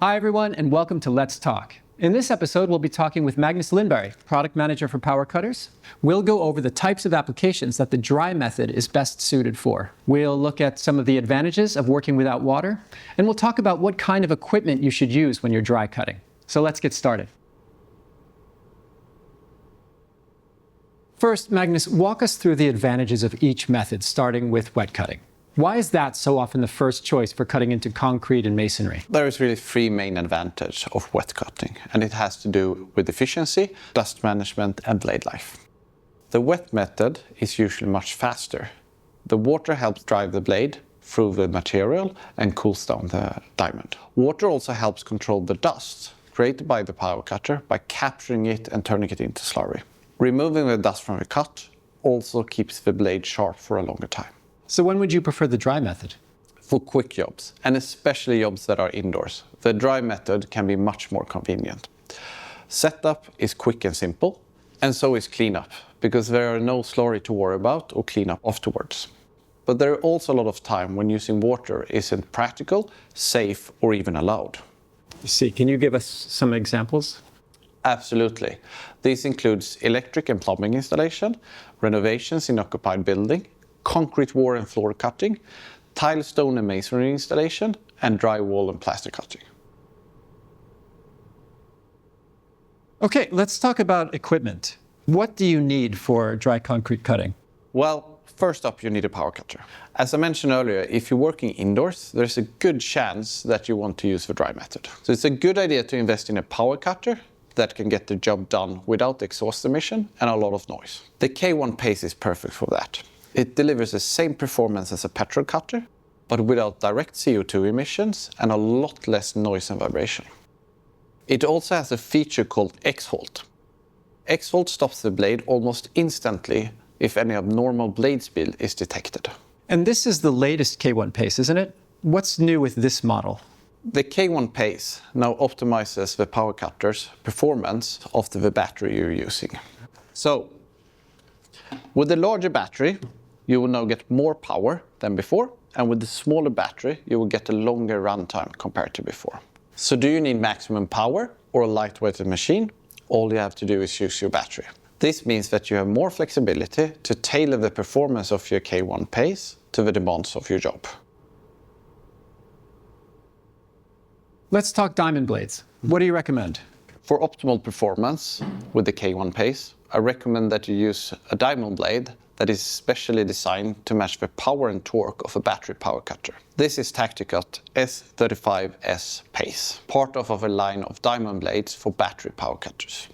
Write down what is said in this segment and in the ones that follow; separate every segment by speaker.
Speaker 1: Hi everyone, and welcome to Let's Talk. In this episode, we'll be talking with Magnus Lindberg, product manager for power cutters. We'll go over the types of applications that the dry method is best suited for. We'll look at some of the advantages of working without water, and we'll talk about what kind of equipment you should use when you're dry cutting. So let's get started. First, Magnus, walk us through the advantages of each method, starting with wet cutting. Why is that so often the first choice for cutting into concrete and masonry?
Speaker 2: There is really three main advantages of wet cutting, and it has to do with efficiency, dust management, and blade life. The wet method is usually much faster. The water helps drive the blade through the material and cools down the diamond. Water also helps control the dust created by the power cutter by capturing it and turning it into slurry. Removing the dust from the cut also keeps the blade sharp for a longer time.
Speaker 1: So when would you prefer the dry method?
Speaker 2: For quick jobs, and especially jobs that are indoors, the dry method can be much more convenient. Setup is quick and simple, and so is cleanup, because there are no slurry to worry about or clean up afterwards. But there are also a lot of time when using water isn't practical, safe, or even allowed.
Speaker 1: I see. Can you give us some examples?
Speaker 2: Absolutely. These includes electric and plumbing installation, renovations in occupied building, concrete wall and floor cutting, tile, stone and masonry installation, and drywall and plaster cutting.
Speaker 1: Okay, let's talk about equipment. What do you need for dry concrete cutting?
Speaker 2: Well, first up, you need a power cutter. As I mentioned earlier, if you're working indoors, there's a good chance that you want to use the dry method. So it's a good idea to invest in a power cutter that can get the job done without exhaust emission and a lot of noise. The K1 Pace is perfect for that. It delivers the same performance as a petrol cutter, but without direct CO2 emissions and a lot less noise and vibration. It also has a feature called X-Halt. X-Halt stops the blade almost instantly if any abnormal blade spill is detected.
Speaker 1: And this is the latest K1 Pace, isn't it? What's new with this model?
Speaker 2: The K1 Pace now optimizes the power cutter's performance after the battery you're using. So, with the larger battery, you will now get more power than before, and with the smaller battery, you will get a longer runtime compared to before. So do you need maximum power or a lightweighted machine? All you have to do is choose your battery. This means that you have more flexibility to tailor the performance of your K1 Pace to the demands of your job.
Speaker 1: Let's talk diamond blades. What do you recommend?
Speaker 2: For optimal performance with the K1 Pace, I recommend that you use a diamond blade that is specially designed to match the power and torque of a battery power cutter. This is Tacti-Cut S35S Pace, part of a line of diamond blades for battery power cutters.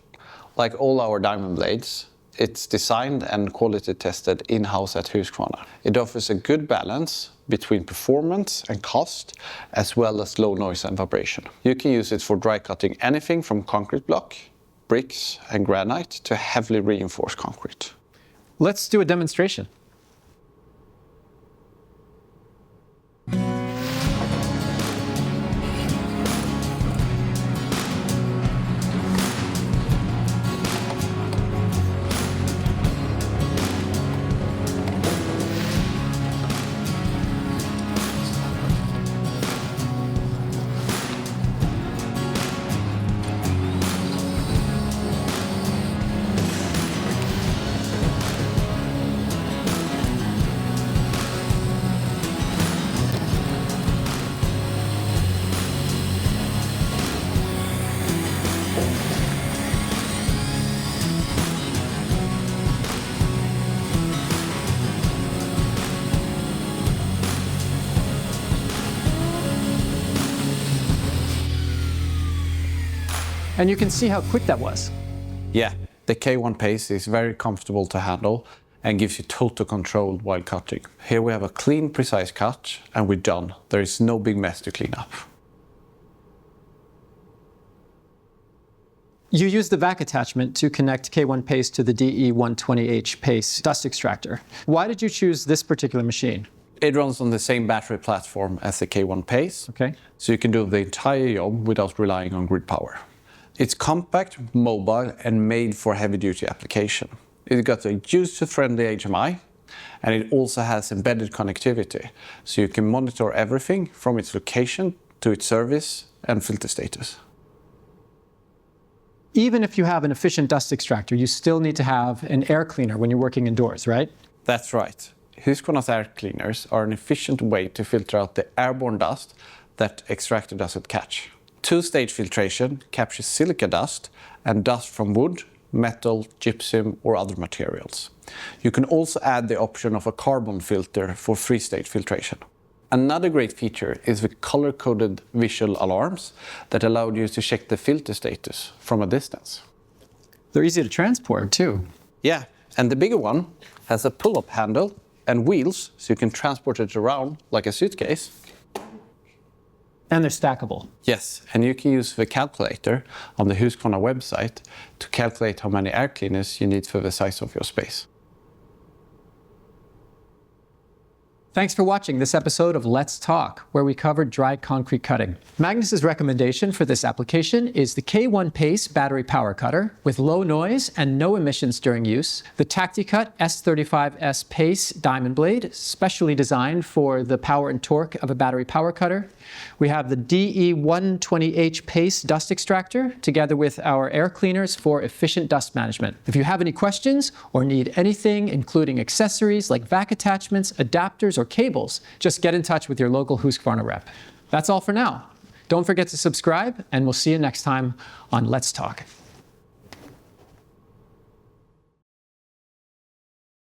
Speaker 2: Like all our diamond blades, it's designed and quality tested in-house at Husqvarna. It offers a good balance between performance and cost, as well as low noise and vibration. You can use it for dry cutting anything from concrete block, bricks and granite to heavily reinforced concrete.
Speaker 1: Let's do a demonstration. And you can see how quick that was.
Speaker 2: Yeah, the K1 Pace is very comfortable to handle and gives you total control while cutting. Here we have a clean, precise cut, and we're done. There is no big mess to clean up.
Speaker 1: You use the vac attachment to connect K1 Pace to the DE120H Pace dust extractor. Why did you choose this particular machine?
Speaker 2: It runs on the same battery platform as the K1 Pace,
Speaker 1: Okay.
Speaker 2: so you can do the entire job without relying on grid power. It's compact, mobile, and made for heavy-duty application. It's got a user-friendly HMI, and it also has embedded connectivity, so you can monitor everything from its location to its service and filter status.
Speaker 1: Even if you have an efficient dust extractor, you still need to have an air cleaner when you're working indoors, right?
Speaker 2: That's right. Husqvarna's air cleaners are an efficient way to filter out the airborne dust that extractor doesn't catch. Two-stage filtration captures silica dust and dust from wood, metal, gypsum or other materials. You can also add the option of a carbon filter for three-stage filtration. Another great feature is the color-coded visual alarms that allow you to check the filter status from a distance.
Speaker 1: They're easy to transport too.
Speaker 2: Yeah, and the bigger one has a pull-up handle and wheels so you can transport it around like a suitcase.
Speaker 1: And they're stackable.
Speaker 2: Yes, and you can use the calculator on the Husqvarna website to calculate how many air cleaners you need for the size of your space.
Speaker 1: Thanks for watching this episode of Let's Talk, where we covered dry concrete cutting. Magnus's recommendation for this application is the K1 Pace battery power cutter with low noise and no emissions during use, the Tacti-Cut S35S Pace diamond blade, specially designed for the power and torque of a battery power cutter. We have the DE120H Pace dust extractor, together with our air cleaners for efficient dust management. If you have any questions or need anything, including accessories like vac attachments, adapters, or cables, just get in touch with your local Husqvarna rep. That's all for now. Don't forget to subscribe, and we'll see you next time on Let's Talk.